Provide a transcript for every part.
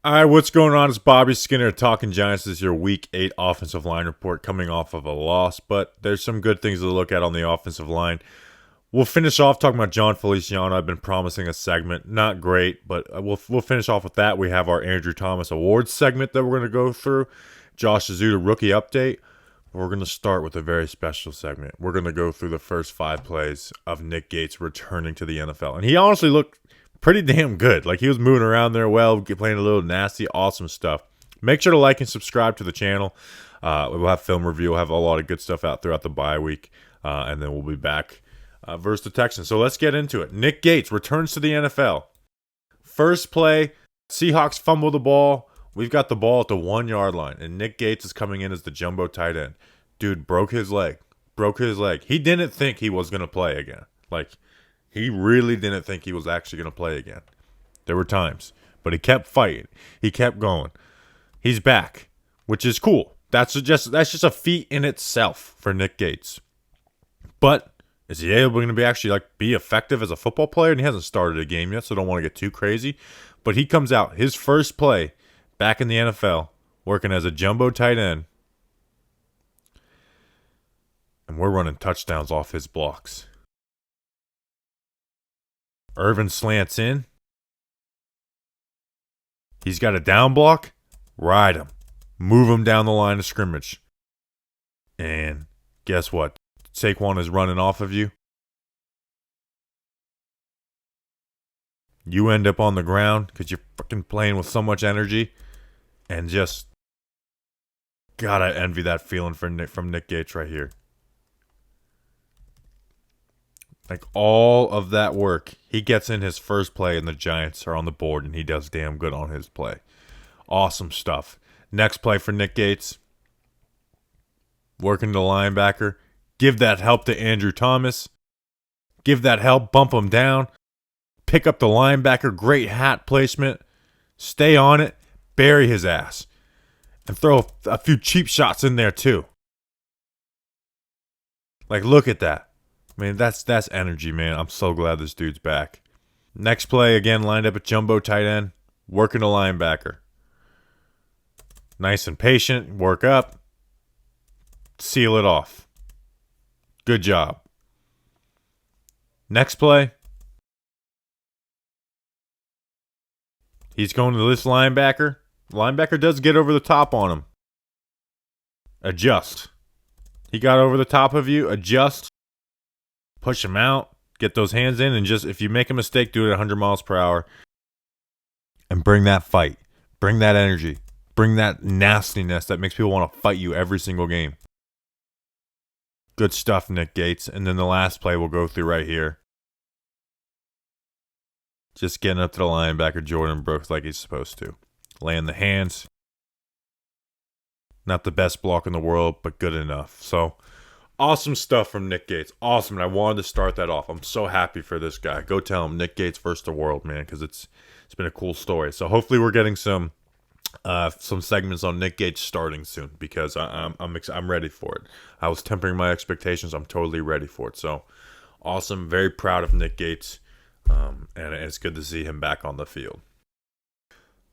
All right, what's going on? It's Bobby Skinner talking Giants. This is your Week 8 offensive line report coming off of a loss, but there's some good things to look at on the offensive line. We'll finish off talking about Jon Feliciano. I've been promising a segment. Not great, but we'll finish off with that. We have our Andrew Thomas Awards segment that we're going to go through. Josh Ezeudu rookie update. We're going to start with a very special segment. We're going to go through the first 5 plays of Nick Gates returning to the NFL. And he honestly looked pretty damn good. Like, he was moving around there well, playing a little nasty, awesome stuff. Make sure to like and subscribe to the channel. We'll have film review. We'll have a lot of good stuff out throughout the bye week. And then we'll be back versus the Texans. So let's get into it. Nick Gates returns to the NFL. First play, Seahawks fumble the ball. We've got the ball at the 1 yard line, and Nick Gates is coming in as the jumbo tight end. Dude broke his leg. He didn't think he was going to play again. Like, he really didn't think he was actually going to play again. There were times, but he kept fighting. He kept going. He's back, which is cool. That's just a feat in itself for Nick Gates. But is he able to be effective as a football player? And he hasn't started a game yet, so don't want to get too crazy. But he comes out, his first play back in the NFL, working as a jumbo tight end. And we're running touchdowns off his blocks. Irvin slants in. He's got a down block. Ride him. Move him down the line of scrimmage. And guess what? Saquon is running off of you. You end up on the ground because you're fucking playing with so much energy. And just, gotta envy that feeling from Nick Gates right here. Like, all of that work, he gets in his first play and the Giants are on the board, and he does damn good on his play. Awesome stuff. Next play for Nick Gates. Working the linebacker. Give that help to Andrew Thomas. Give that help, bump him down. Pick up the linebacker, great hat placement. Stay on it, bury his ass. And throw a few cheap shots in there too. Like, look at that. I mean, that's energy, man. I'm so glad this dude's back. Next play, again, lined up at jumbo tight end. Working the linebacker. Nice and patient. Work up. Seal it off. Good job. Next play. He's going to this linebacker. Linebacker does get over the top on him. Adjust. He got over the top of you. Adjust. Push him out. Get those hands in. And just, if you make a mistake, do it at 100 miles per hour. And bring that fight. Bring that energy. Bring that nastiness that makes people want to fight you every single game. Good stuff, Nick Gates. And then the last play we'll go through right here. Just getting up to the linebacker, Jordan Brooks, like he's supposed to. Laying the hands. Not the best block in the world, but good enough. So, awesome stuff from Nick Gates. Awesome, and I wanted to start that off. I'm so happy for this guy. Go tell him Nick Gates versus the world, man, because it's been a cool story. So hopefully we're getting some segments on Nick Gates starting soon, because I'm ready for it. I was tempering my expectations. I'm totally ready for it. So awesome. Very proud of Nick Gates, and it's good to see him back on the field.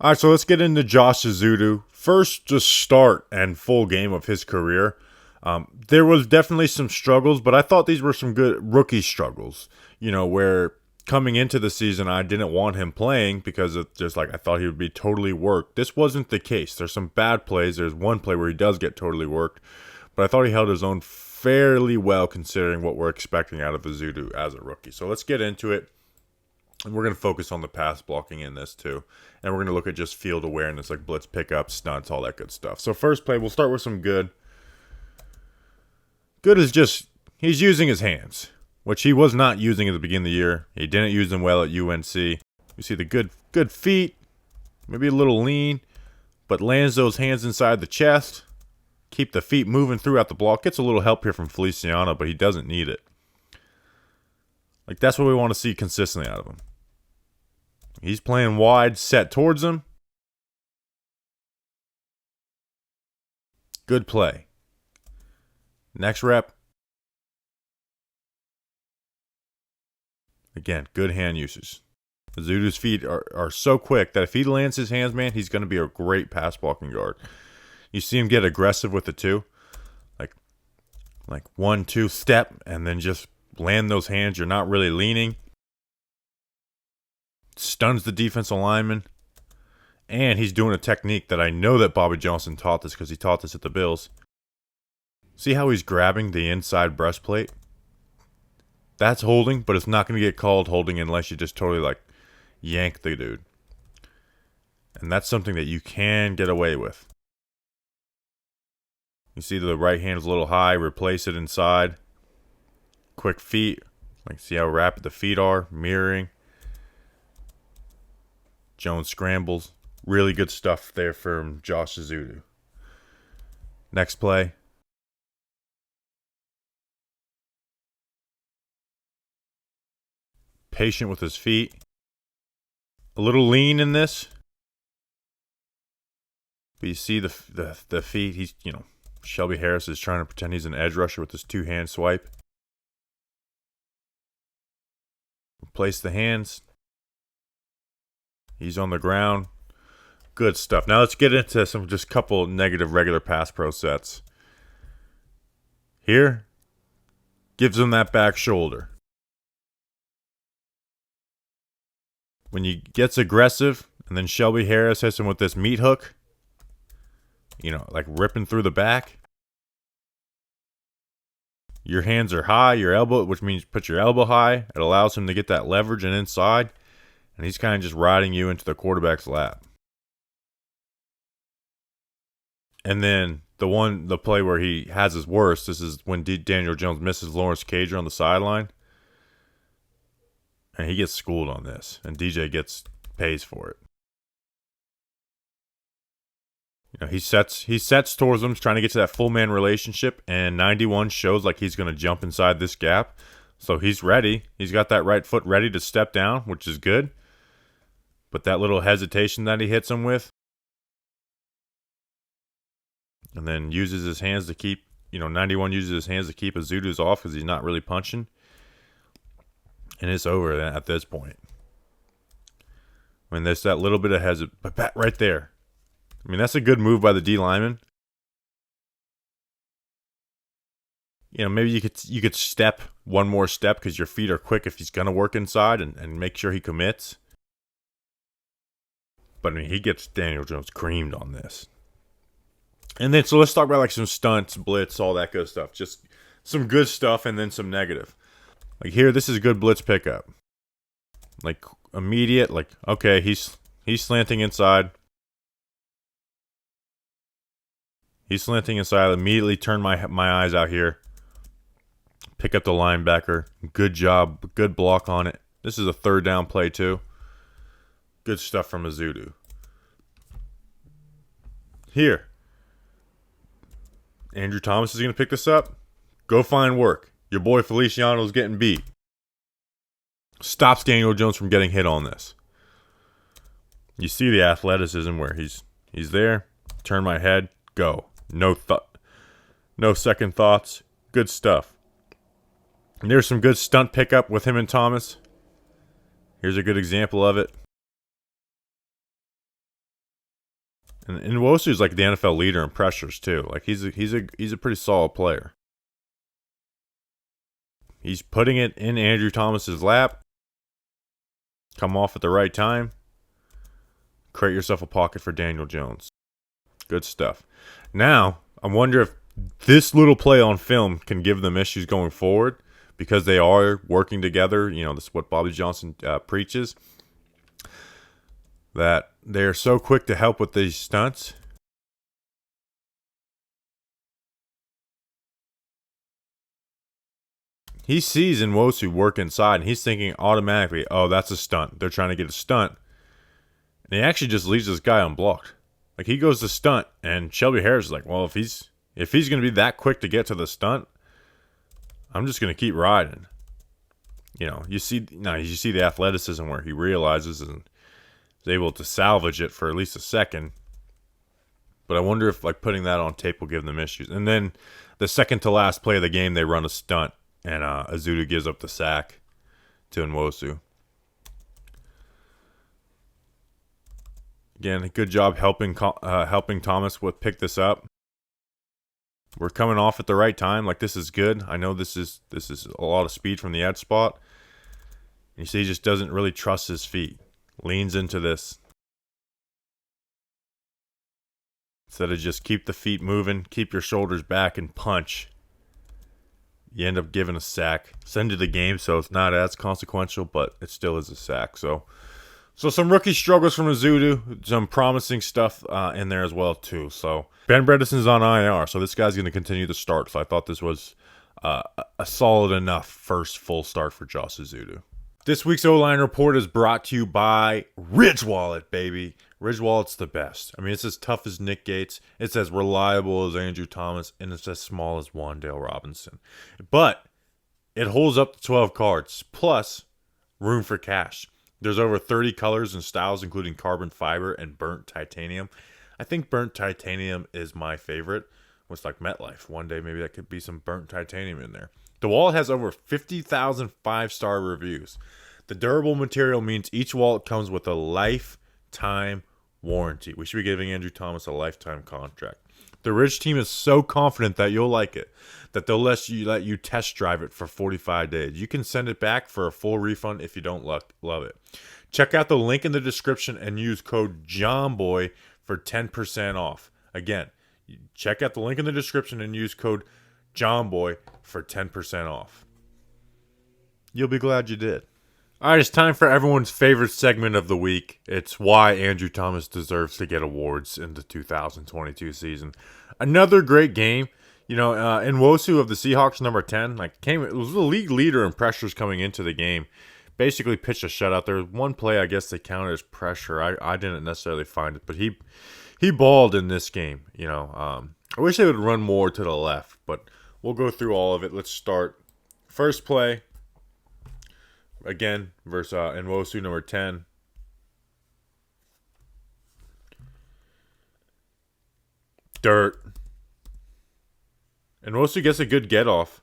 All right, so let's get into Josh Ezeudu. First, just start and full game of his career. There was definitely some struggles, but I thought these were some good rookie struggles. You know, where coming into the season, I didn't want him playing because of just like I thought he would be totally worked. This wasn't the case. There's some bad plays. There's one play where he does get totally worked, but I thought he held his own fairly well considering what we're expecting out of Ezeudu as a rookie. So let's get into it. And we're going to focus on the pass blocking in this too. And we're going to look at just field awareness, like blitz pickups, stunts, all that good stuff. So first play, we'll start with some good. Good is just, he's using his hands, which he was not using at the beginning of the year. He didn't use them well at UNC. You see the good feet, maybe a little lean, but lands those hands inside the chest. Keep the feet moving throughout the block. Gets a little help here from Feliciano, but he doesn't need it. Like, that's what we want to see consistently out of him. He's playing wide, set towards him. Good play. Next rep. Again, good hand usage. Ezeudu's feet are so quick that if he lands his hands, man, he's going to be a great pass blocking guard. You see him get aggressive with the two. Like 1, 2 step, and then just land those hands. You're not really leaning. Stuns the defensive lineman. And he's doing a technique that I know that Bobby Johnson taught this because he taught this at the Bills. See how he's grabbing the inside breastplate? That's holding, but it's not going to get called holding unless you just totally like yank the dude. And that's something that you can get away with. You see the right hand's a little high, replace it inside. Quick feet. Like, see how rapid the feet are, mirroring. Jones scrambles. Really good stuff there from Josh Ezeudu. Next play. Patient with his feet. A little lean in this. But you see the feet. He's, Shelby Harris is trying to pretend he's an edge rusher with his two-hand swipe. Replace the hands. He's on the ground. Good stuff. Now let's get into some just couple negative regular pass pro sets. Here, gives him that back shoulder. When he gets aggressive, and then Shelby Harris hits him with this meat hook, like ripping through the back. Your hands are high, your elbow, which means put your elbow high. It allows him to get that leverage and inside, and he's kind of just riding you into the quarterback's lap. And then the play where he has his worst, this is when Daniel Jones misses Lawrence Cager on the sideline. And he gets schooled on this, and DJ pays for it. He sets towards him, trying to get to that full man relationship, and 91 shows like he's going to jump inside this gap. So he's ready. He's got that right foot ready to step down, which is good. But that little hesitation that he hits him with, and then uses his hands to keep, 91 uses his hands to keep Ezeudu's off because he's not really punching. And it's over at this point. I mean, there's that little bit of hesitation, but right there. I mean, that's a good move by the D lineman. Maybe you could step one more step because your feet are quick if he's going to work inside and make sure he commits. But, I mean, he gets Daniel Jones creamed on this. And then, so let's talk about, like, some stunts, blitz, all that good stuff. Just some good stuff and then some negative. Like, here, this is a good blitz pickup. Like, immediate, like, okay, he's slanting inside. He's slanting inside. Immediately turn my eyes out here. Pick up the linebacker. Good job. Good block on it. This is a third down play, too. Good stuff from Ezeudu. Here. Andrew Thomas is going to pick this up. Go find work. Your boy Feliciano is getting beat. Stops Daniel Jones from getting hit on this. You see the athleticism where he's there. Turn my head. Go. No second thoughts. Good stuff. And there's some good stunt pickup with him and Thomas. Here's a good example of it. And Nwosu is like the NFL leader in pressures too. Like he's a pretty solid player. He's putting it in Andrew Thomas's lap. Come off at the right time. Create yourself a pocket for Daniel Jones. Good stuff. Now, I wonder if this little play on film can give them issues going forward because they are working together. This is what Bobby Johnson preaches. That they're so quick to help with these stunts. He sees Nwosu work inside, and he's thinking automatically, oh, that's a stunt. They're trying to get a stunt. And he actually just leaves this guy unblocked. Like, he goes to stunt, and Shelby Harris is like, well, if he's going to be that quick to get to the stunt, I'm just going to keep riding. You see the athleticism where he realizes and is able to salvage it for at least a second. But I wonder if, like, putting that on tape will give them issues. And then the second to last play of the game, they run a stunt. And Ezeudu gives up the sack to Nwosu. Again, good job helping Thomas pick this up. We're coming off at the right time. Like, this is good. I know this is a lot of speed from the edge spot. You see, he just doesn't really trust his feet. Leans into this. Instead of just keep the feet moving, keep your shoulders back and punch. You end up giving a sack. Send to the game, so it's not as consequential, but it still is a sack. So some rookie struggles from Ezeudu. Some promising stuff in there as well, too. So Ben Bredesen's on IR, so this guy's going to continue to start. So I thought this was a solid enough first full start for Josh Ezeudu. This week's O-line report is brought to you by Ridge Wallet, baby. Ridge Wallet's the best. I mean, it's as tough as Nick Gates. It's as reliable as Andrew Thomas, and it's as small as Wan'Dale Robinson. But it holds up to 12 cards, plus room for cash. There's over 30 colors and styles, including carbon fiber and burnt titanium. I think burnt titanium is my favorite. It's like MetLife. One day, maybe that could be some burnt titanium in there. The wallet has over 50,000 five-star reviews. The durable material means each wallet comes with a lifetime warranty. We should be giving Andrew Thomas a lifetime contract. The Ridge team is so confident that you'll like it that they'll let you test drive it for 45 days. You can send it back for a full refund if you don't love it. Check out the link in the description and use code JOHNBOY for 10% off. Again, check out the link in the description and use code JOHNBOY for 10% off. You'll be glad you did. All right, it's time for everyone's favorite segment of the week. It's why Andrew Thomas deserves to get awards in the 2022 season. Another great game. You know, Nwosu of the Seahawks, number 10, it was the league leader in pressures coming into the game. Basically pitched a shutout. There was one play I guess they counted as pressure. I didn't necessarily find it, but he balled in this game. You know, I wish they would run more to the left, but we'll go through all of it. Let's start. First play, again, versus Nwosu, number 10. Dirt. Nwosu gets a good get off.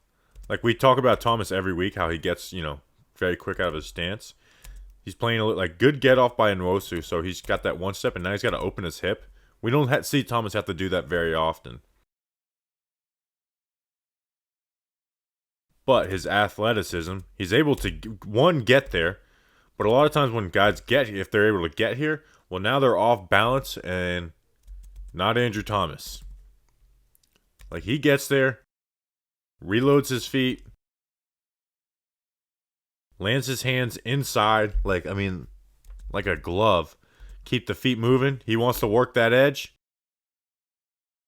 Like, we talk about Thomas every week, how he gets, very quick out of his stance. He's playing like good get off by Nwosu, so he's got that one step, and now he's got to open his hip. We don't see Thomas have to do that very often. But his athleticism, he's able to, one, get there. But a lot of times when guys if they're able to get here, well, now they're off balance and not Andrew Thomas. Like, he gets there, reloads his feet, lands his hands inside, like a glove. Keep the feet moving. He wants to work that edge.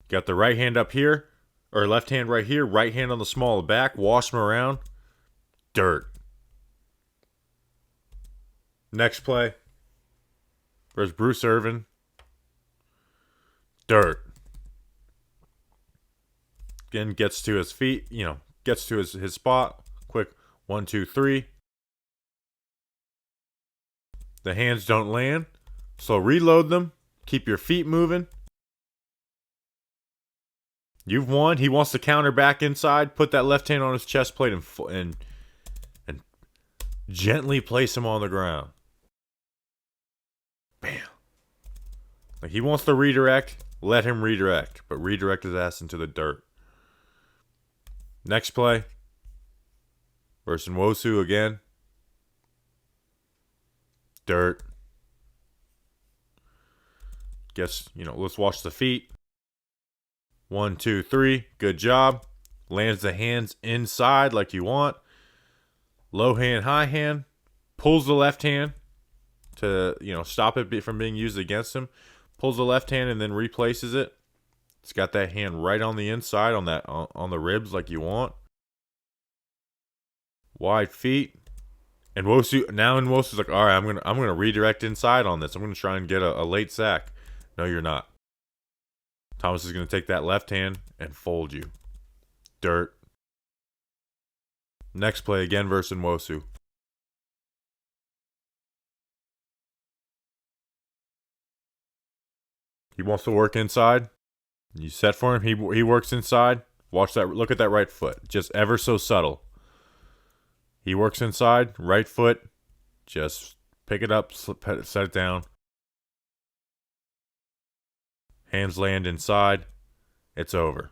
Got the right hand up here. Or left hand right here, right hand on the small of the back, wash him around. Dirt. Next play. There's Bruce Irvin. Dirt. Again, gets to his feet, gets to his spot. Quick 1, 2, 3. The hands don't land, so reload them. Keep your feet moving. You've won. He wants to counter back inside. Put that left hand on his chest plate and gently place him on the ground. Bam. Like, he wants to redirect. Let him redirect. But redirect his ass into the dirt. Next play. Versus Nwosu again. Dirt. Guess, let's watch the feet. 1, 2, 3. Good job. Lands the hands inside like you want. Low hand, high hand. Pulls the left hand to, stop it from being used against him. Pulls the left hand and then replaces it. It's got that hand right on the inside on the ribs like you want. Wide feet. And Nwosu's like, all right, I'm gonna redirect inside on this. I'm gonna try and get a late sack. No, you're not. Thomas is going to take that left hand and fold you. Dirt. Next play again versus Nwosu. He wants to work inside. You set for him. He works inside. Watch that. Look at that right foot. Just ever so subtle. He works inside. Right foot. Just pick it up. Set it down. Hands land inside. It's over.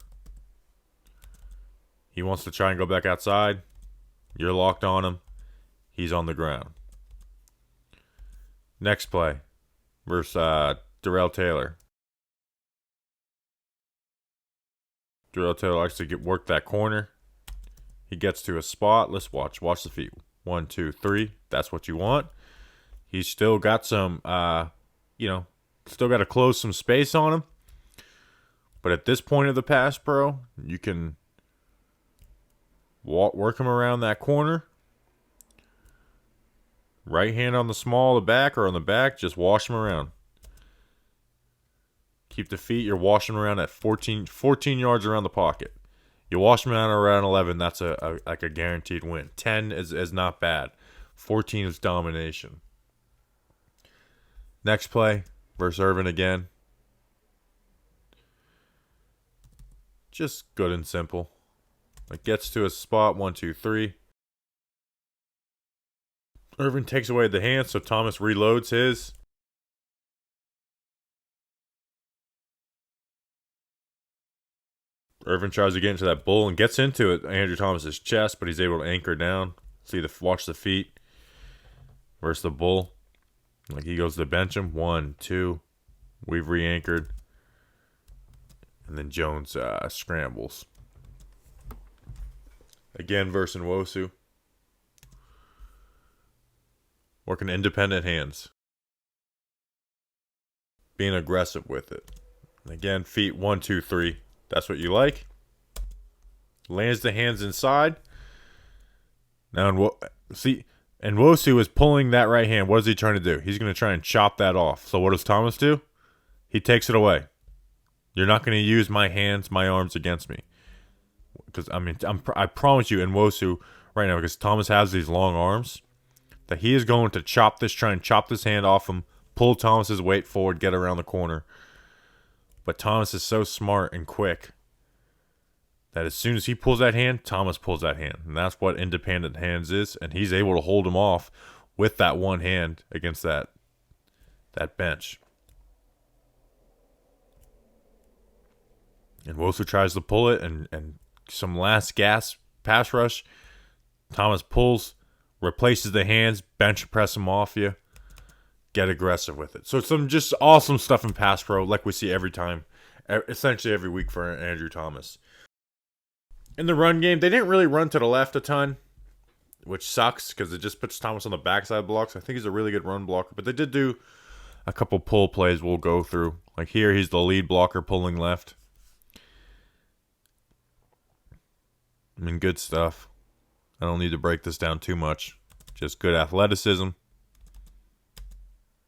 He wants to try and go back outside. You're locked on him. He's on the ground. Next play versus Darrell Taylor. Darrell Taylor likes to work that corner. He gets to a spot. Let's watch. Watch the feet. 1, 2, 3. That's what you want. He's still got some, still got to close some space on him. But at this point of the pass, bro, you can work him around that corner. Right hand on the small of the back or on the back, just wash him around. Keep the feet. You're washing around at 14 yards around the pocket. You wash them around 11, that's a guaranteed win. 10 is not bad. 14 is domination. Next play versus Irvin again. Just good and simple. It gets to a spot. 1, 2, 3. Irvin takes away the hand, so Thomas reloads his. Irvin tries to get into that bull and gets into it, Andrew Thomas's chest, but he's able to anchor down. Watch the feet versus the bull. Like he goes to bench him. 1, 2. We've re-anchored. And then Jones scrambles. Again versus Nwosu. Working independent hands. Being aggressive with it. And again, feet 1, 2, 3. That's what you like. Lands the hands inside. Now, Nwosu is pulling that right hand. What is he trying to do? He's going to try and chop that off. So what does Thomas do? He takes it away. You're not going to use my hands, my arms against me. Because, I promise you, Nwosu, right now, because Thomas has these long arms, that he is going to try and chop this hand off him, pull Thomas's weight forward, get around the corner. But Thomas is so smart and quick that as soon as he pulls that hand, Thomas pulls that hand. And that's what independent hands is. And he's able to hold him off with that one hand against that bench. And Nwosu tries to pull it and some last gas pass rush. Thomas pulls, replaces the hands, bench press him off you. Get aggressive with it. So some just awesome stuff in pass pro like we see every time, essentially every week for Andrew Thomas. In the run game, they didn't really run to the left a ton, which sucks because it just puts Thomas on the backside blocks. I think he's a really good run blocker, but they did do a couple pull plays we'll go through. Like here, he's the lead blocker pulling left. Good stuff. I don't need to break this down too much. Just good athleticism.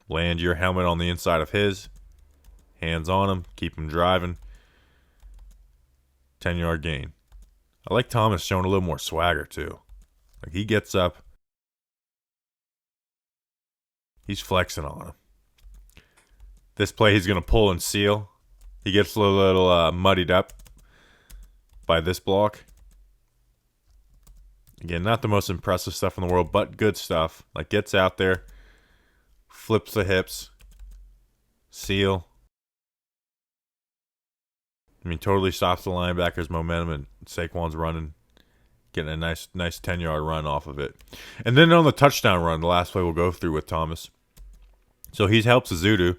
Land your helmet on the inside of his. Hands on him. Keep him driving. 10-yard gain. I like Thomas showing a little more swagger too. Like he gets up. He's flexing on him. This play he's going to pull and seal. He gets a little muddied up by this block. Again, not the most impressive stuff in the world, but good stuff. Like gets out there. Flips the hips. Seal. Totally stops the linebacker's momentum, and Saquon's running, getting a nice 10-yard run off of it. And then on the touchdown run, the last play we'll go through with Thomas. So he helps Ezeudu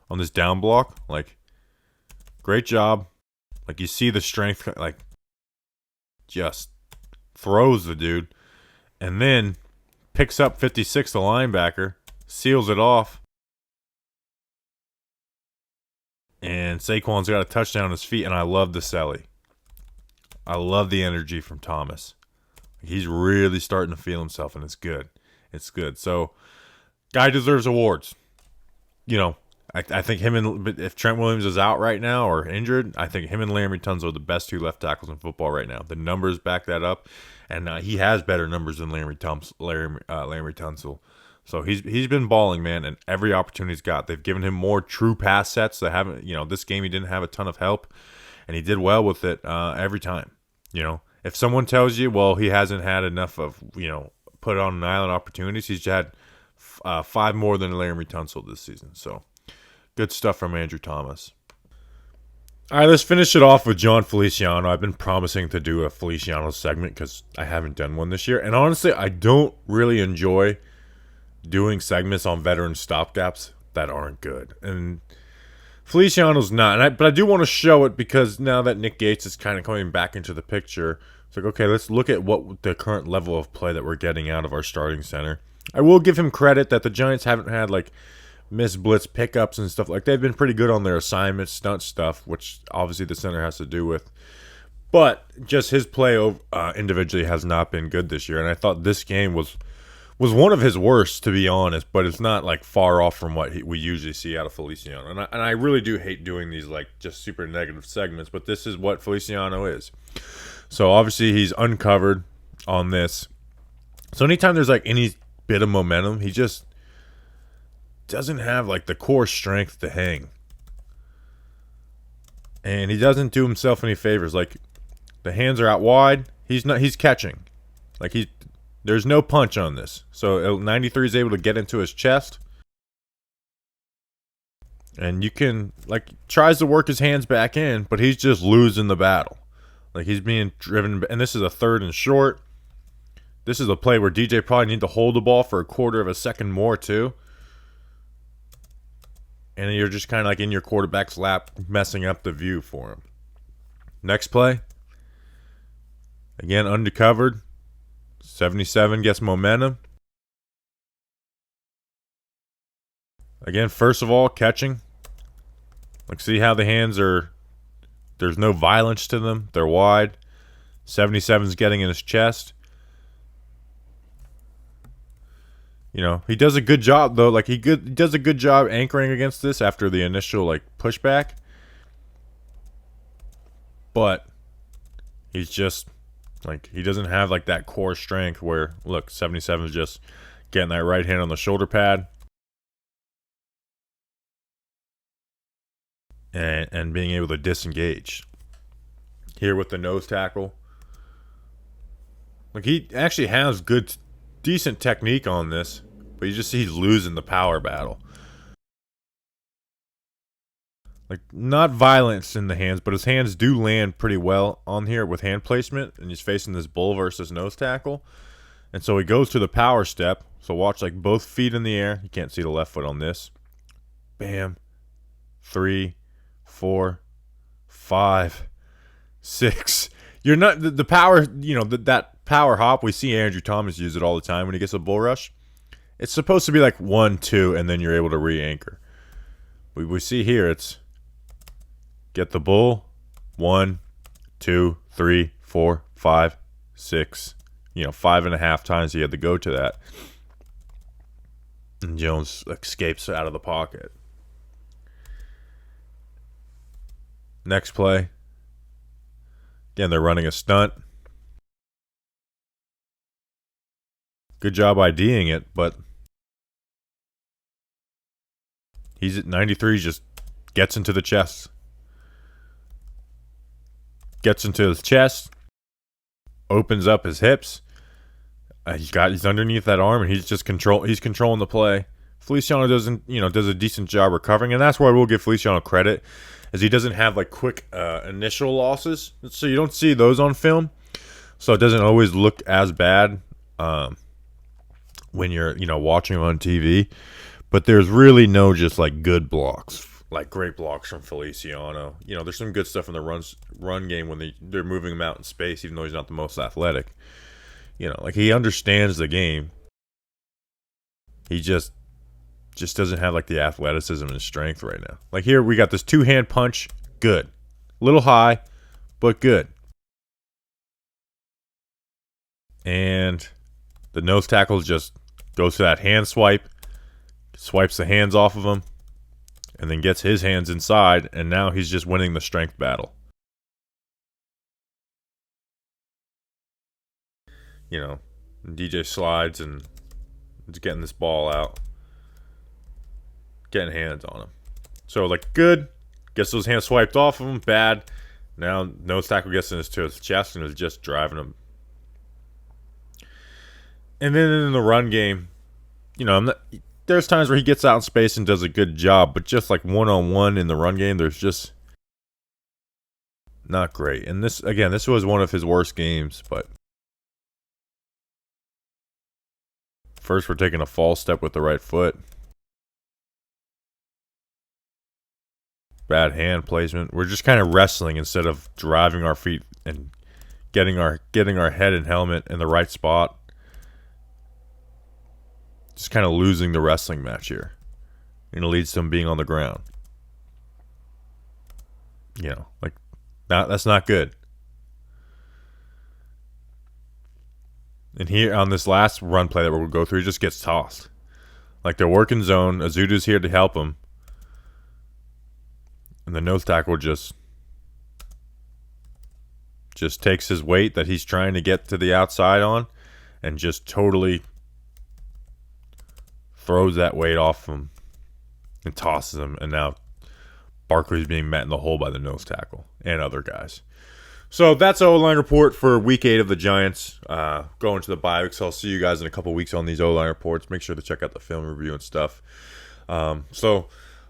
on this down block. Like, great job. Like, you see the strength, like, just throws the dude. And then picks up 56, the linebacker, seals it off. And Saquon's got a touchdown on his feet, and I love the celly. I love the energy from Thomas. He's really starting to feel himself, and it's good. It's good. So, guy deserves awards. I think him and if Trent Williams is out right now or injured, I think him and Laremy Tunsil are the best two left tackles in football right now. The numbers back that up, and he has better numbers than Laremy Tunsil. So he's been balling, man, and every opportunity he's got. They've given him more true pass sets. They haven't, this game he didn't have a ton of help, and he did well with it every time. If someone tells you, well, he hasn't had enough of, put on an island opportunities, he's had 5 more than Laremy Tunsil this season. So good stuff from Andrew Thomas. All right, let's finish it off with Jon Feliciano. I've been promising to do a Feliciano segment because I haven't done one this year. And honestly, I don't really enjoy doing segments on veteran stopgaps that aren't good. And Feliciano's not. But I do want to show it because now that Nick Gates is kind of coming back into the picture, it's like, okay, let's look at what the current level of play that we're getting out of our starting center. I will give him credit that the Giants haven't had, like, miss blitz pickups and stuff. Like, they've been pretty good on their assignments, stunt stuff, which obviously the center has to do with. But just his play individually has not been good this year. And I thought this game was one of his worst, to be honest. But it's not, like, far off from what we usually see out of Feliciano. And I really do hate doing these, like, just super negative segments. But this is what Feliciano is. So, obviously, he's uncovered on this. So, anytime there's, like, any bit of momentum, he just doesn't have, like, the core strength to hang. And he doesn't do himself any favors. Like, the hands are out wide. He's catching. Like, there's no punch on this. So 93 is able to get into his chest. And you can, like, tries to work his hands back in, but he's just losing the battle. Like, he's being driven, and this is a 3rd and short. This is a play where DJ probably need to hold the ball for a quarter of a second more, too. And you're just kind of like in your quarterback's lap, messing up the view for him. Next play. Again, undercovered. 77 gets momentum. Again, first of all, catching. Like, see how the hands are, there's no violence to them. They're wide. 77's getting in his chest. You know, he does a good job, though. Like, he does a good job anchoring against this after the initial, like, pushback. But he's just, like, he doesn't have, like, that core strength where, look, 77 is just getting that right hand on the shoulder pad. And being able to disengage. Here with the nose tackle. Like, he actually has decent technique on this, but you just see he's losing the power battle. Like, not violence in the hands, but his hands do land pretty well on here with hand placement, and he's facing this bull versus nose tackle. And so he goes to the power step. So watch, like, both feet in the air. You can't see the left foot on this. Bam. 3, 4, 5, 6. You're not the power, you know, that power hop. We see Andrew Thomas use it all the time when he gets a bull rush. It's supposed to be like 1, 2, and then you're able to re-anchor. We see here it's get the bull, 1, 2, 3, 4, 5, 6. You know, 5.5 times he had to go to that. And Jones escapes out of the pocket. Next play. Again, they're running a stunt. Good job IDing it, but he's at 93, just gets into the chest. Gets into his chest. Opens up his hips. He's underneath that arm, and he's controlling the play. Feliciano does a decent job recovering, and that's why we'll give Feliciano credit, is he doesn't have, like, quick initial losses, so you don't see those on film, so it doesn't always look as bad when you're, watching him on TV. But there's really no just, like, good blocks, like great blocks from Feliciano. There's some good stuff in the run game when they're moving him out in space, even though he's not the most athletic. Like, he understands the game. He just doesn't have, like, the athleticism and strength right now. Like, here we got this 2-hand punch. Good. Little high, but good. And the nose tackle just goes to that hand swipe, swipes the hands off of him, and then gets his hands inside, and now he's just winning the strength battle. DJ slides and is getting this ball out. Getting hands on him. So, like, good. Gets those hands swiped off of him. Bad. Now, nose tackle gets to his chest and is just driving him. And then in the run game, there's times where he gets out in space and does a good job, but just like one-on-one in the run game, there's just not great. And this was one of his worst games. But first, we're taking a false step with the right foot. Bad hand placement. We're just kind of wrestling instead of driving our feet and getting our head and helmet in the right spot. Just kind of losing the wrestling match here. And it leads to him being on the ground. Like that's not good. And here on this last run play that we're going to go through, he just gets tossed. Like they're working zone. Ezeudu's here to help him. And the nose tackle just takes his weight that he's trying to get to the outside on and just totally throws that weight off him and tosses him. And now Barkley's being met in the hole by the nose tackle and other guys. So that's our O-line report for week 8 of the Giants. Going to the bye week, so I'll see you guys in a couple weeks on these O-line reports. Make sure to check out the film review and stuff. So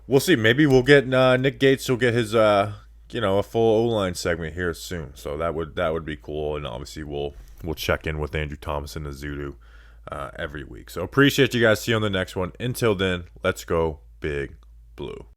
we'll see. Maybe we'll get Nick Gates will get his a full O-line segment here soon. So that would be cool. And obviously we'll check in with Andrew Thomas and Ezeudu every week. So appreciate you guys. See you on the next one. Until then, let's go Big Blue.